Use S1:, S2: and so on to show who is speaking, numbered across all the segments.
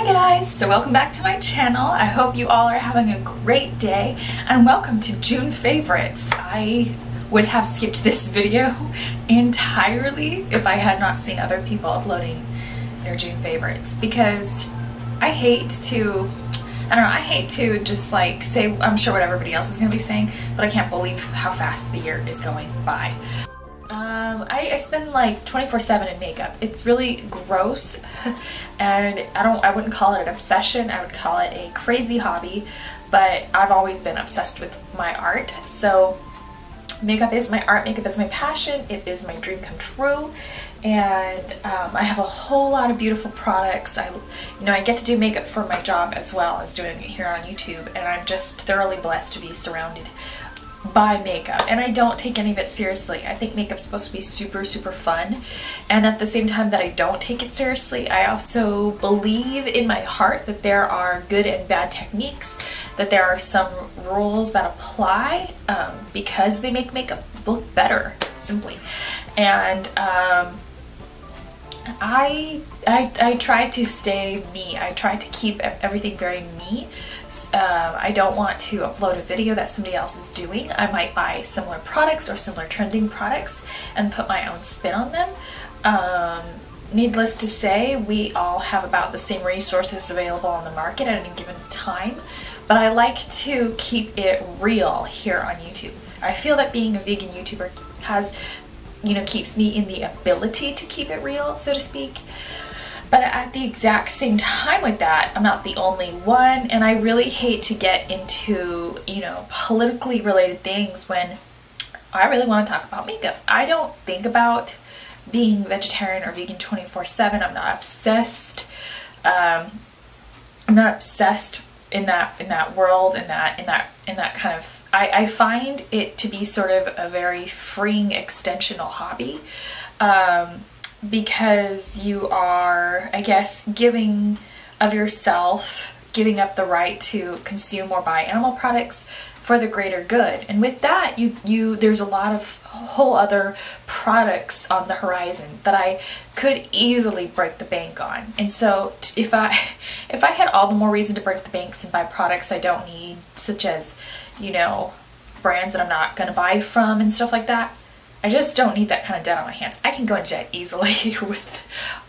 S1: Hi guys! So welcome back to my channel. I hope you all are having a great day and welcome to June favorites. I would have skipped this video entirely if I had not seen other people uploading their June favorites because I hate to just like say, I'm sure what everybody else is going to be saying, but I can't believe how fast the year is going by. I spend like 24/7 in makeup. It's really gross and I wouldn't call it an obsession. I would call it a crazy hobby, but I've always been obsessed with my art. So makeup is my art, makeup is my passion, it is my dream come true, and I have a whole lot of beautiful products. I get to do makeup for my job as well as doing it here on YouTube, and I'm just thoroughly blessed to be surrounded by makeup, and I don't take any of it seriously. I think makeup's supposed to be super fun, and at the same time that I don't take it seriously, I also believe in my heart that there are good and bad techniques, that there are some rules that apply because they make makeup look better, simply. And I try to stay me. I try to keep everything very me. I don't want to upload a video that somebody else is doing. I might buy similar products or similar trending products and put my own spin on them. Needless to say, we all have about the same resources available on the market at any given time, but I like to keep it real here on YouTube. I feel that being a vegan YouTuber has, keeps me in the ability to keep it real, so to speak. But at the exact same time with that, I'm not the only one, and I really hate to get into, politically related things when I really want to talk about makeup. I don't think about being vegetarian or vegan 24/7. I'm not obsessed. I'm not obsessed in that world, in that kind of. I find it to be sort of a very freeing extensional hobby. Because you are, I guess, giving of yourself, giving up the right to consume or buy animal products for the greater good. And with that, there's a lot of whole other products on the horizon that I could easily break the bank on. And so if I had all the more reason to break the banks and buy products I don't need, such as, brands that I'm not going to buy from and stuff like that, I just don't need that kind of debt on my hands. I can go in debt easily with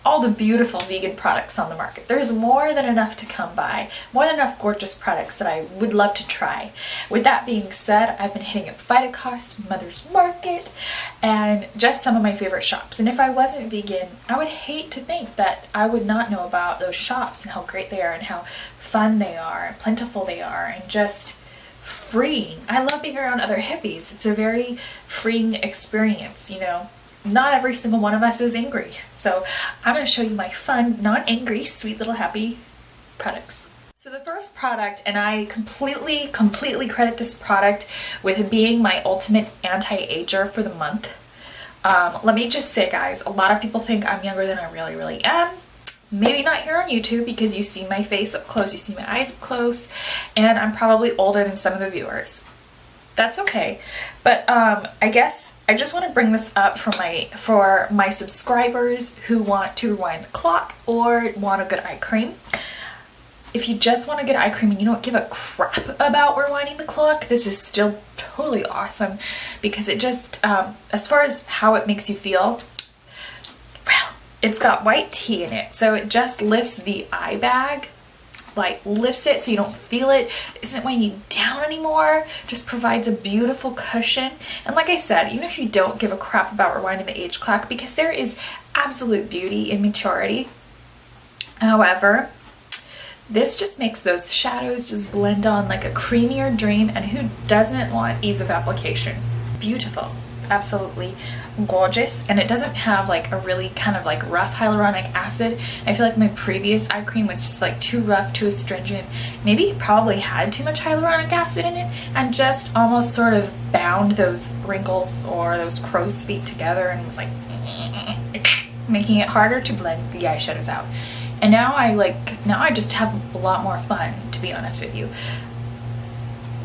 S1: all the beautiful vegan products on the market. There's more than enough to come by, more than enough gorgeous products that I would love to try. With that being said, I've been hitting up Vitacost, Mother's Market, and just some of my favorite shops. And if I wasn't vegan, I would hate to think that I would not know about those shops and how great they are and how fun they are and plentiful they are and just freeing. I love being around other hippies. It's a very freeing experience, Not every single one of us is angry. So I'm going to show you my fun, non-angry, sweet little happy products. So the first product, and I completely credit this product with being my ultimate anti-ager for the month. Let me just say, guys, a lot of people think I'm younger than I really am. Maybe not here on YouTube because you see my face up close, you see my eyes up close, and I'm probably older than some of the viewers. That's okay. But I guess I just want to bring this up for my subscribers who want to rewind the clock or want a good eye cream. If you just want a good eye cream and you don't give a crap about rewinding the clock, this is still totally awesome because it just, as far as how it makes you feel, it's got white tea in it, so it just lifts the eye bag, like lifts it so you don't feel it. Isn't weighing you down anymore, just provides a beautiful cushion. And like I said, even if you don't give a crap about rewinding the age clock, because there is absolute beauty in maturity. However, this just makes those shadows just blend on like a creamier dream, and who doesn't want ease of application? Beautiful. Absolutely gorgeous, and it doesn't have like a really kind of like rough hyaluronic acid. I feel like my previous eye cream was just like too rough, too astringent, maybe it probably had too much hyaluronic acid in it and just almost sort of bound those wrinkles or those crow's feet together and was like making it harder to blend the eyeshadows out. And now I just have a lot more fun, to be honest with you.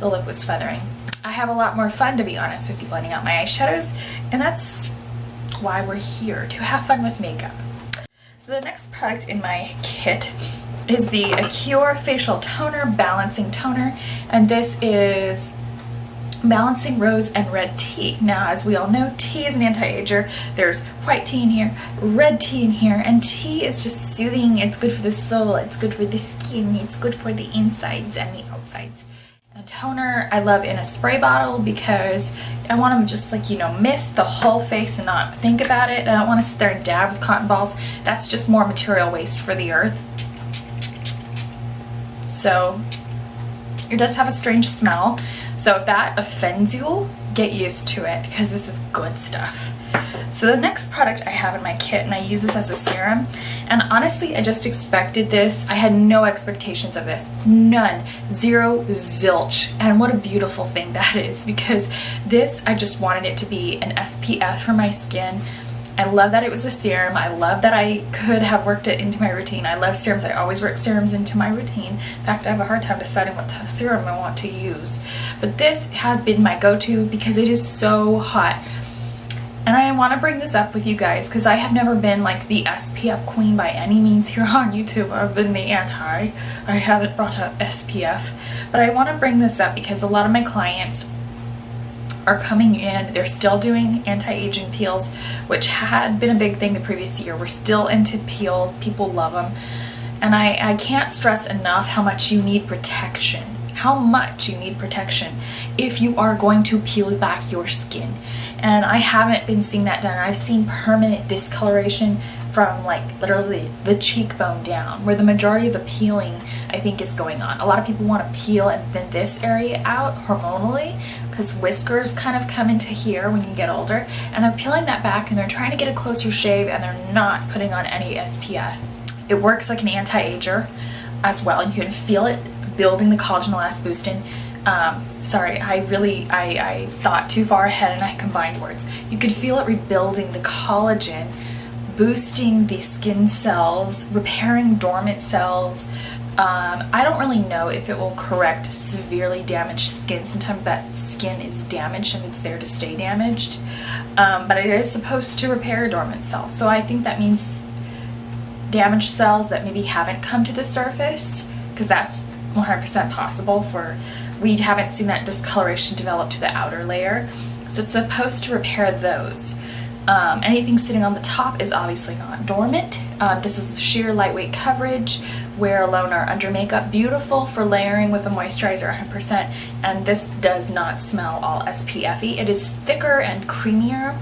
S1: The lip was feathering. I have a lot more fun, to be honest with you, blending out my eyeshadows, and that's why we're here, to have fun with makeup. So the next product in my kit is the Acure Facial Toner Balancing Toner, and this is Balancing Rose and Red Tea. Now, as we all know, tea is an anti-ager. There's white tea in here, red tea in here, and tea is just soothing. It's good for the soul, it's good for the skin, it's good for the insides and the outsides. And toner I love in a spray bottle because I want them just like, you know, mist the whole face and not think about it. I don't want to sit there and dab with cotton balls. That's just more material waste for the earth. So it does have a strange smell. So if that offends you, get used to it because this is good stuff. So the next product I have in my kit, and I use this as a serum, and honestly I just expected this. I had no expectations of this. None. Zero. Zilch. And what a beautiful thing that is, because this, I just wanted it to be an SPF for my skin. I love that it was a serum. I love that I could have worked it into my routine. I love serums. I always work serums into my routine. In fact, I have a hard time deciding what serum I want to use. But this has been my go-to because it is so hot. And I want to bring this up with you guys because I have never been like the SPF queen by any means here on YouTube. I've been the anti. I haven't brought up SPF. But I want to bring this up because a lot of my clients are coming in, they're still doing anti-aging peels, which had been a big thing the previous year. We're still into peels, people love them. And I can't stress enough how much you need protection. How much you need protection if you are going to peel back your skin. And I haven't been seeing that done. I've seen permanent discoloration from like literally the cheekbone down, where the majority of the peeling I think is going on. A lot of people want to peel and thin this area out hormonally because whiskers kind of come into here when you get older, and they're peeling that back and they're trying to get a closer shave and they're not putting on any SPF. It works like an anti-ager as well. You can feel it building the collagen elast boosting. Sorry, I thought too far ahead and I combined words. You could feel it rebuilding the collagen, boosting the skin cells, repairing dormant cells. I don't really know if it will correct severely damaged skin. Sometimes that skin is damaged and it's there to stay damaged. But it is supposed to repair dormant cells. So I think that means damaged cells that maybe haven't come to the surface, because that's 100% possible. We haven't seen that discoloration develop to the outer layer. So it's supposed to repair those. Anything sitting on the top is obviously not dormant. This is sheer lightweight coverage, wear alone or under makeup, beautiful for layering with a moisturizer 100%, and this does not smell all SPF-y. It is thicker and creamier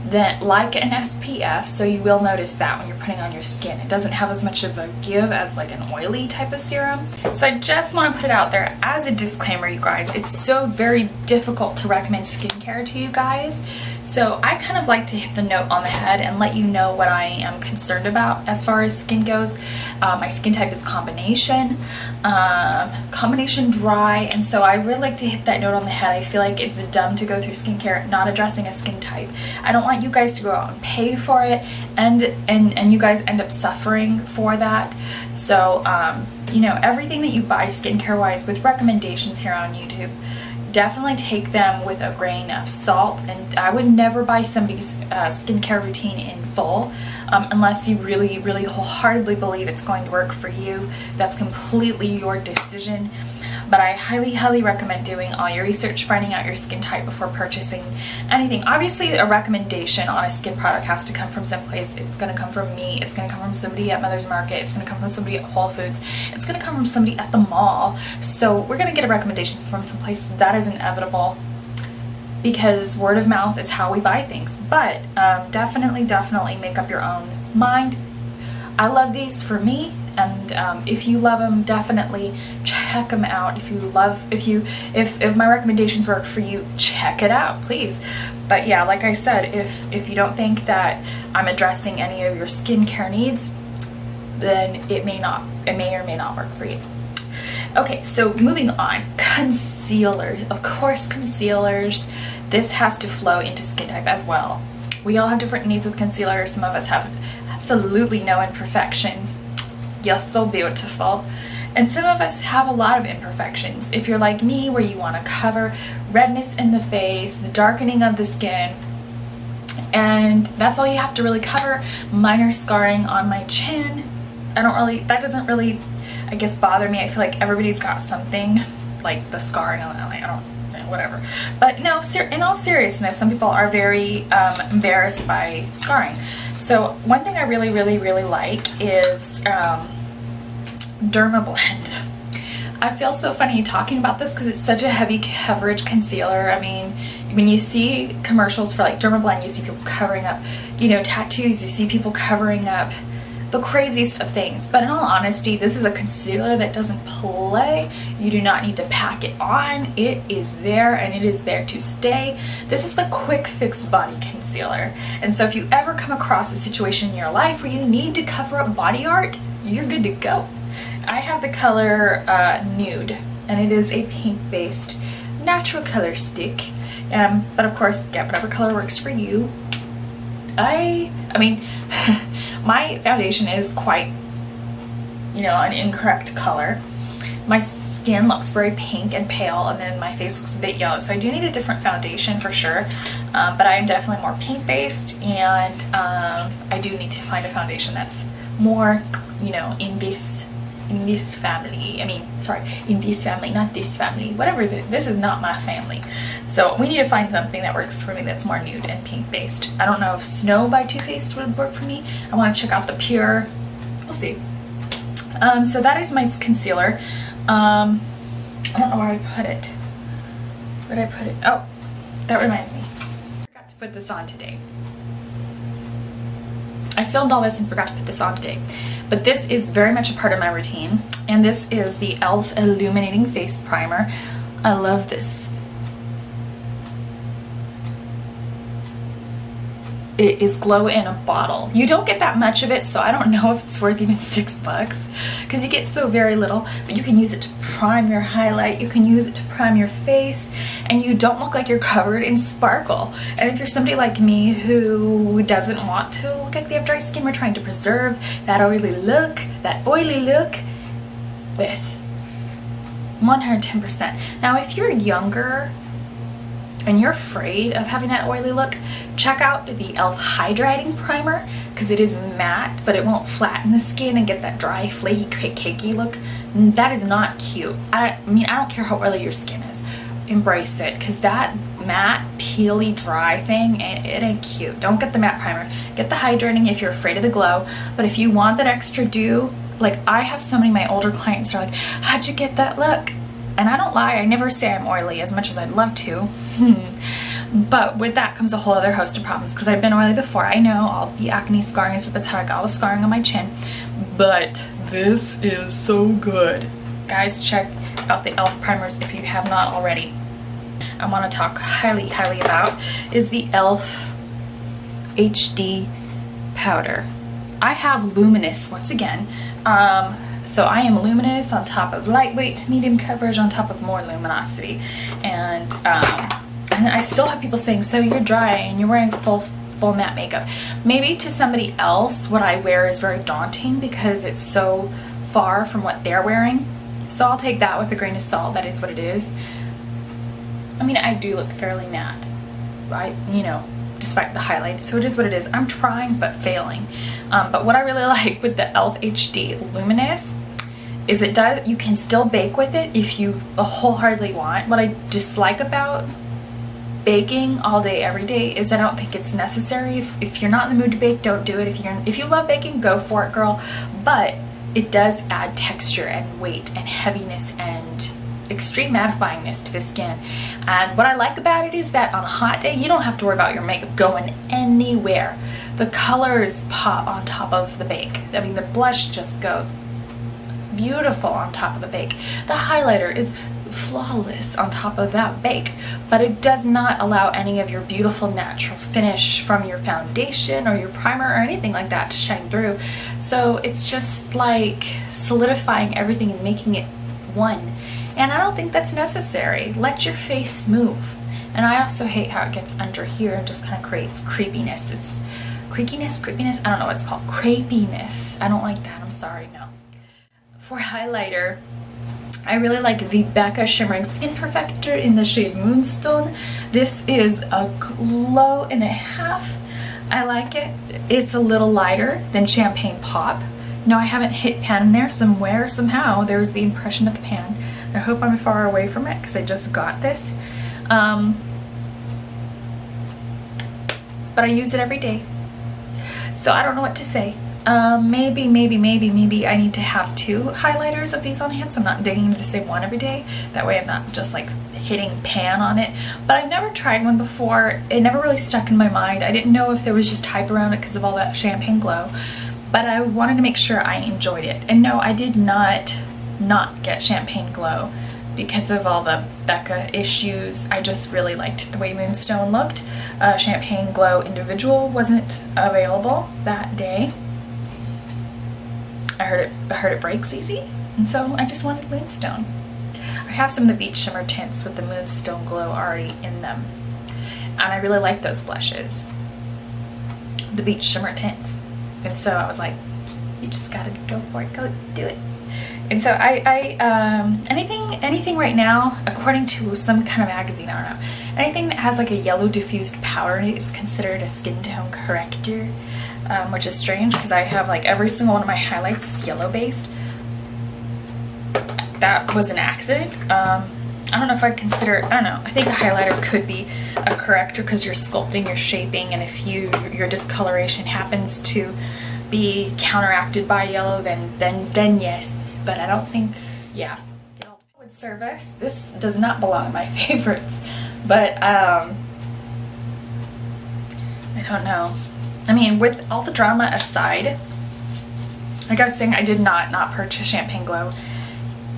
S1: than like an SPF, so you will notice that when you're putting on your skin. It doesn't have as much of a give as like an oily type of serum. So I just want to put it out there as a disclaimer, you guys. It's so very difficult to recommend skincare to you guys. So I kind of like to hit the note on the head and let you know what I am concerned about as far as skin goes. My skin type is combination dry, and so I really like to hit that note on the head. I feel like it's dumb to go through skincare not addressing a skin type. I don't want you guys to go out and pay for it and you guys end up suffering for that. So you know, everything that you buy skincare wise with recommendations here on YouTube, definitely take them with a grain of salt, and I would never buy somebody's skincare routine in full unless you really, really wholeheartedly believe it's going to work for you. That's completely your decision. But I highly, highly recommend doing all your research, finding out your skin type before purchasing anything. Obviously, a recommendation on a skin product has to come from someplace. It's going to come from me. It's going to come from somebody at Mother's Market. It's going to come from somebody at Whole Foods. It's going to come from somebody at the mall. So we're going to get a recommendation from someplace. That is inevitable, because word of mouth is how we buy things. But definitely make up your own mind. I love these for me. And if you love them, definitely check them out. If my recommendations work for you, check it out, please. But yeah, like I said, if you don't think that I'm addressing any of your skincare needs, then it may or may not work for you. Okay, so moving on, concealers. Of course, concealers. This has to flow into skin type as well. We all have different needs with concealer. Some of us have absolutely no imperfections. You're so beautiful. And some of us have a lot of imperfections. If you're like me, where you want to cover redness in the face, the darkening of the skin, And that's all you have to really cover. Minor scarring on my chin. That doesn't really, I guess, bother me. I feel like everybody's got something, like the scarring, I don't, whatever. But no, in all seriousness, some people are very embarrassed by scarring. So one thing I really, really, really like is Dermablend. I feel so funny talking about this because it's such a heavy coverage concealer. I mean, when you see commercials for like Dermablend, you see people covering up, you know, tattoos, you see people covering up the craziest of things. But in all honesty, this is a concealer that doesn't play. You do not need to pack it on. It is there and it is there to stay. This is the quick fix body concealer. And so if you ever come across a situation in your life where you need to cover up body art, you're good to go. I have the color Nude, and it is a pink-based natural color stick. But of course, get whatever color works for you. I mean, my foundation is quite, you know, an incorrect color. My skin looks very pink and pale, and then my face looks a bit yellow, so I do need a different foundation for sure. But I am definitely more pink-based, and I do need to find a foundation that's more, you know, in this family. I mean, sorry, in this family, not this family. Whatever, this is not my family. So we need to find something that works for me that's more nude and pink based. I don't know if Snow by Too Faced would work for me. I want to check out the Pure. We'll see. So that is my concealer. I don't know where I put it. Where did I put it? Oh, that reminds me. I forgot to put this on today. I filmed all this and forgot to put this on today. But this is very much a part of my routine. And this is the e.l.f. Illuminating Face Primer. I love this. It is glow in a bottle. You don't get that much of it, so I don't know if it's worth even $6 because you get so very little. But you can use it to prime your highlight, you can use it to prime your face, and you don't look like you're covered in sparkle. And if you're somebody like me who doesn't want to look like they have dry skin, we're trying to preserve that oily look, this 110%. Now if you're younger and you're afraid of having that oily look, check out the e.l.f. Hydrating Primer, because it is matte, but it won't flatten the skin and get that dry, flaky, cakey look. That is not cute. I mean, I don't care how oily your skin is. Embrace it, because that matte, peely, dry thing, it ain't cute. Don't get the matte primer. Get the hydrating if you're afraid of the glow. But if you want that extra dew, like I have so many of my older clients are like, how'd you get that look? And I don't lie, I never say I'm oily as much as I'd love to. But with that comes a whole other host of problems because I've been oily before. I know all the acne scarring, so that's how I got all the scarring on my chin. But this is so good. Guys, check out the e.l.f. primers if you have not already. I want to talk highly, highly about is the e.l.f. HD powder. I have luminous once again. So I am luminous on top of lightweight, medium coverage on top of more luminosity. And I still have people saying, so you're dry and you're wearing full matte makeup. Maybe to somebody else what I wear is very daunting because it's so far from what they're wearing. So I'll take that with a grain of salt. That is what it is. I mean, I do look fairly matte, right? You know, despite the highlight. So it is what it is. I'm trying but failing. But what I really like with the e.l.f. HD Luminous is you can still bake with it if you wholeheartedly want. What I dislike about baking all day every day is I don't think it's necessary. If you're not in the mood to bake, don't do it. If you love baking, go for it, girl. But it does add texture and weight and heaviness and extreme mattifyingness to the skin. And what I like about it is that on a hot day you don't have to worry about your makeup going anywhere. The colors pop on top of the bake. I mean, the blush just goes beautiful on top of the bake. The highlighter is flawless on top of that bake, but it does not allow any of your beautiful natural finish from your foundation or your primer or anything like that to shine through. So it's just like solidifying everything and making it one. And I don't think that's necessary. Let your face move. And I also hate how it gets under here and just kind of creates creepiness. It's creakiness, I don't know what it's called. Crepiness. I don't like that. I'm sorry, no. For highlighter, I really like the Becca Shimmering Skin Perfector in the shade Moonstone. This is a glow and a half. I like it. It's a little lighter than Champagne Pop. No, I haven't hit pan in there. Somewhere, somehow, there's the impression of the pan. I hope I'm far away from it because I just got this. But I use it every day. So I don't know what to say. Maybe I need to have 2 highlighters of these on hand, so I'm not digging into the same one every day. That way I'm not just like hitting pan on it. But I've never tried one before. It never really stuck in my mind. I didn't know if there was just hype around it because of all that champagne glow. But I wanted to make sure I enjoyed it. And no, I did not get champagne glow because of all the Becca issues. I just really liked the way Moonstone looked. Champagne Glow Individual wasn't available that day. I heard it breaks easy, and so I just wanted Moonstone. I have some of the Beach Shimmer tints with the Moonstone Glow already in them, and I really like those blushes, the Beach Shimmer tints. And so I was like, you just gotta go for it, go do it. And so anything right now, according to some kind of magazine, I don't know, anything that has like a yellow diffused powder is considered a skin tone corrector, which is strange because I have like every single one of my highlights is yellow based. That was an accident. I don't know if I'd consider, I don't know, I think a highlighter could be a corrector because you're sculpting, you're shaping, and if your discoloration happens to be counteracted by yellow, then yes. But I don't think, yeah. With service, this does not belong in my favorites, but I don't know. I mean, with all the drama aside, like I was saying, I did not purchase Champagne Glow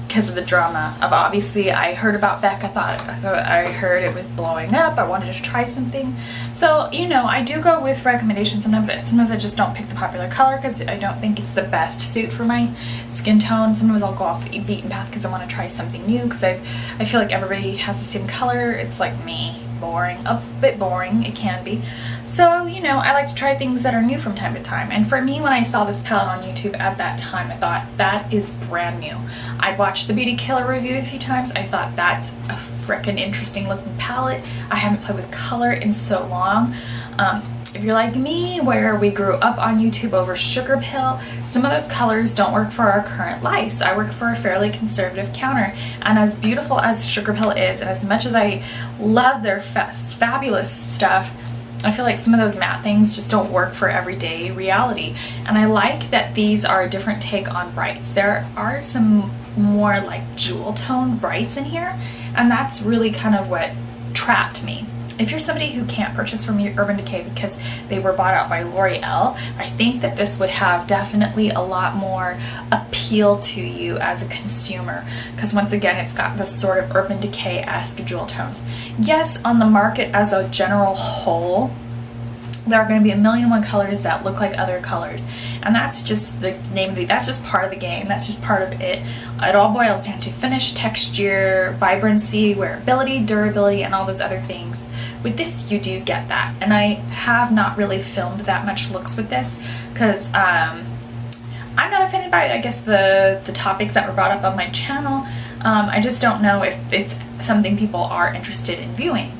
S1: because of the drama of, obviously I heard about Becca, I heard it was blowing up, I wanted to try something. So, you know, I do go with recommendations. Sometimes I just don't pick the popular color because I don't think it's the best suit for my skin tone. Sometimes I'll go off the beaten path because I want to try something new because I feel like everybody has the same color. It's like me, boring, a bit boring, it can be. So, you know, I like to try things that are new from time to time. And for me, when I saw this palette on YouTube at that time, I thought, that is brand new. I'd watched the Beauty Killer review a few times. I thought, that's a frickin' interesting looking palette. I haven't played with color in so long. If you're like me, where we grew up on YouTube over Sugar Pill, some of those colors don't work for our current lives. I work for a fairly conservative counter, and as beautiful as Sugar Pill is, and as much as I love their fabulous stuff, I feel like some of those matte things just don't work for everyday reality. And I like that these are a different take on brights. There are some more like jewel tone brights in here, and that's really kind of what trapped me. If you're somebody who can't purchase from Urban Decay because they were bought out by L'Oreal, I think that this would have definitely a lot more appeal to you as a consumer, because once again, it's got this sort of Urban Decay-esque jewel tones. Yes, on the market as a general whole, there are going to be 1,000,001 colors that look like other colors, and that's just the name of the, that's just part of the game, that's just part of it. It all boils down to finish, texture, vibrancy, wearability, durability, and all those other things. With this, you do get that, and I have not really filmed that much looks with this because I'm not offended by, I guess, the topics that were brought up on my channel. I just don't know if it's something people are interested in viewing.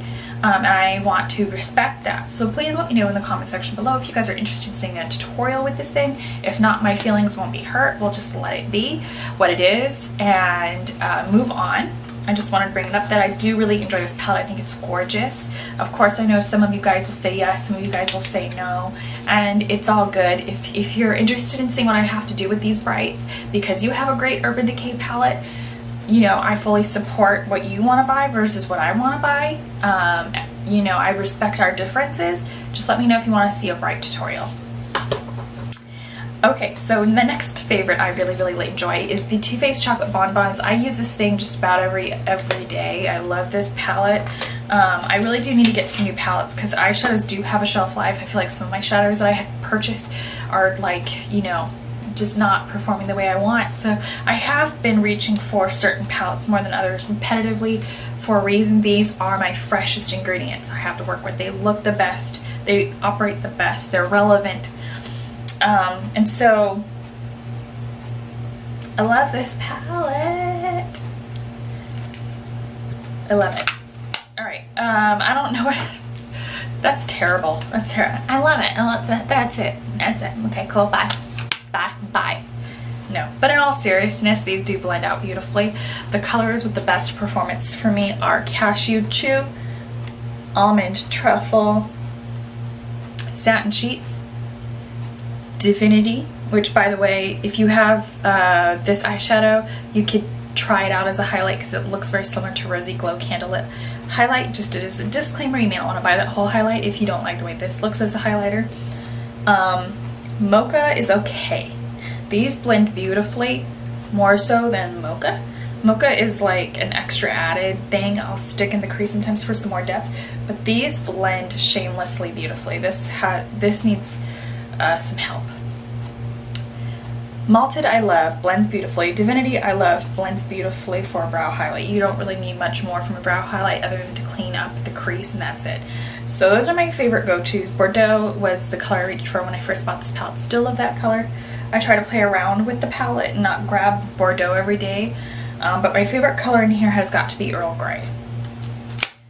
S1: And I want to respect that. So please let me know in the comment section below if you guys are interested in seeing a tutorial with this thing. If not, my feelings won't be hurt. We'll just let it be what it is and move on. I just wanted to bring it up that I do really enjoy this palette. I think it's gorgeous. Of course, I know some of you guys will say yes, some of you guys will say no, and it's all good. If you're interested in seeing what I have to do with these brights, because you have a great Urban Decay palette, you know, I fully support what you want to buy versus what I want to buy. You know, I respect our differences. Just let me know if you want to see a bright tutorial. Okay, so the next favorite I really enjoy is the Too Faced Chocolate Bonbons. I use this thing just about every day. I love this palette. I really do need to get some new palettes because eyeshadows do have a shelf life. I feel like some of my shadows that I had purchased are like, you know, just not performing the way I want. So I have been reaching for certain palettes more than others repetitively for a reason. These are my freshest ingredients I have to work with. They look the best. They operate the best. They're relevant. And so I love this palette. I love it. All right. I don't know what That's terrible. That's terrible. I love it. I love that. That's it. That's it. Okay, cool. Bye. Bye. Bye. No. But in all seriousness, these do blend out beautifully. The colors with the best performance for me are Cashew Chew, Almond Truffle, Satin Sheets, Divinity, which, by the way, if you have this eyeshadow, you could try it out as a highlight because it looks very similar to Rosy Glow Candlelit highlight. Just as a disclaimer, you may not want to buy that whole highlight if you don't like the way this looks as a highlighter. Mocha is okay. These blend beautifully, more so than Mocha. Mocha is like an extra added thing I'll stick in the crease sometimes for some more depth, but these blend shamelessly beautifully. This needs some help. Malted I love, blends beautifully. Divinity I love, blends beautifully for a brow highlight. You don't really need much more from a brow highlight other than to clean up the crease, and that's it. So those are my favorite go-tos. Bordeaux was the color I reached for when I first bought this palette. Still love that color. I try to play around with the palette and not grab Bordeaux every day. But my favorite color in here has got to be Earl Grey.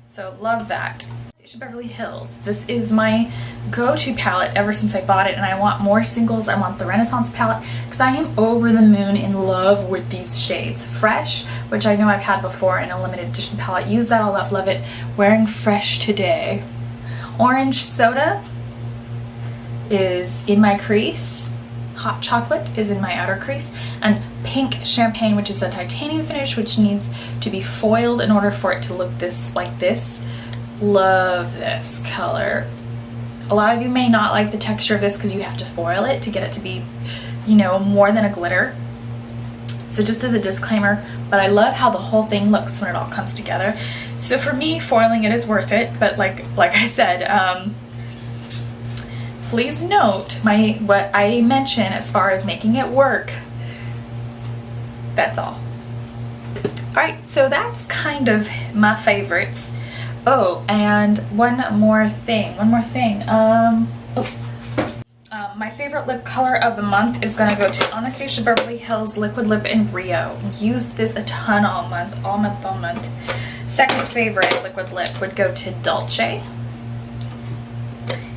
S1: So love that. Anastasia Beverly Hills. This is my go-to palette ever since I bought it, and I want more singles. I want the Renaissance palette because I am over the moon in love with these shades. Fresh, which I know I've had before in a limited edition palette. Use that a lot, love it. Wearing Fresh today. Orange Soda is in my crease. Hot Chocolate is in my outer crease, and Pink Champagne, which is a titanium finish, which needs to be foiled in order for it to look like this. Love this color. A lot of you may not like the texture of this because you have to foil it to get it to be, you know, more than a glitter. So just as a disclaimer, but I love how the whole thing looks when it all comes together. So for me, foiling it is worth it, but like I said, please note what I mention as far as making it work. That's all. Alright, so that's kind of my favorites. Oh, and one more thing. My favorite lip color of the month is going to go to Anastasia Beverly Hills Liquid Lip in Rio. Used this a ton all month. Second favorite liquid lip would go to Dolce.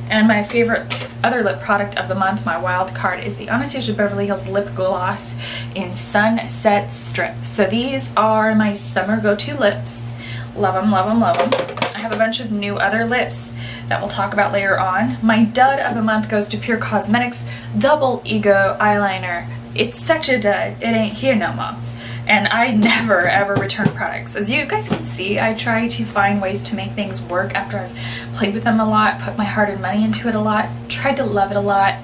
S1: And my favorite other lip product of the month, my wild card, is the Anastasia Beverly Hills Lip Gloss in Sunset Strip. So these are my summer go-to lips. Love them, love them, love them. I have a bunch of new other lips that we'll talk about later on. My dud of the month goes to Pure Cosmetics Double Ego Eyeliner. It's such a dud. It ain't here no more. And I never ever return products. As you guys can see, I try to find ways to make things work after I've played with them a lot, put my heart and money into it a lot, tried to love it a lot.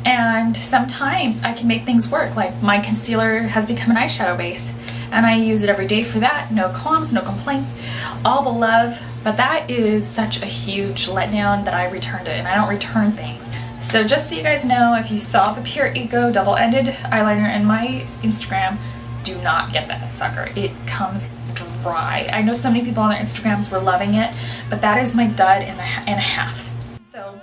S1: And sometimes I can make things work. Like my concealer has become an eyeshadow base, and I use it every day for that. No qualms, no complaints, all the love. But that is such a huge letdown that I returned it, and I don't return things. So just so you guys know, if you saw the Pure Ego double-ended eyeliner in my Instagram, do not get that sucker. It comes dry. I know so many people on their Instagrams were loving it, but that is my dud and a half. So,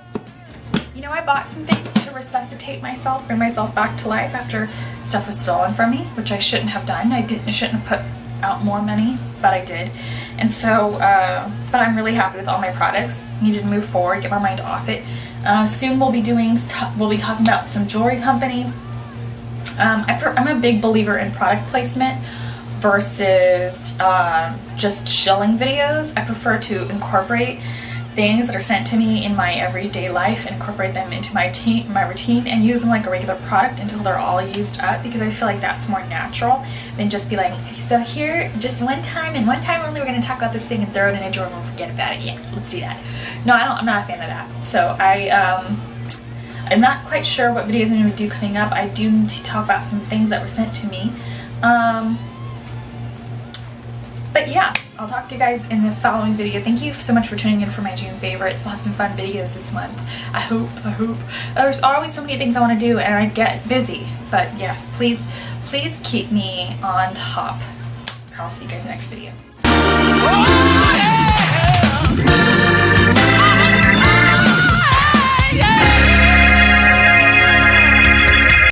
S1: you know, I bought some things to resuscitate myself, bring myself back to life after stuff was stolen from me, which I shouldn't have done. I shouldn't have put out more money, but I did. And so, but I'm really happy with all my products. Needed to move forward, get my mind off it. Soon we'll be talking about some jewelry company. I'm a big believer in product placement versus just shilling videos. I prefer to incorporate things that are sent to me in my everyday life and incorporate them into my routine and use them like a regular product until they're all used up, because I feel like that's more natural than just be like, okay, so here, just one time and one time only, we're going to talk about this thing and throw it in a drawer and we'll forget about it. Yeah, let's do that. No, I'm not a fan of that. So I'm not quite sure what videos I'm going to do coming up. I do need to talk about some things that were sent to me. But yeah, I'll talk to you guys in the following video. Thank you so much for tuning in for my June favorites. We'll have some fun videos this month. I hope. There's always so many things I want to do and I get busy. But yes, please keep me on top. I'll see you guys in the next video.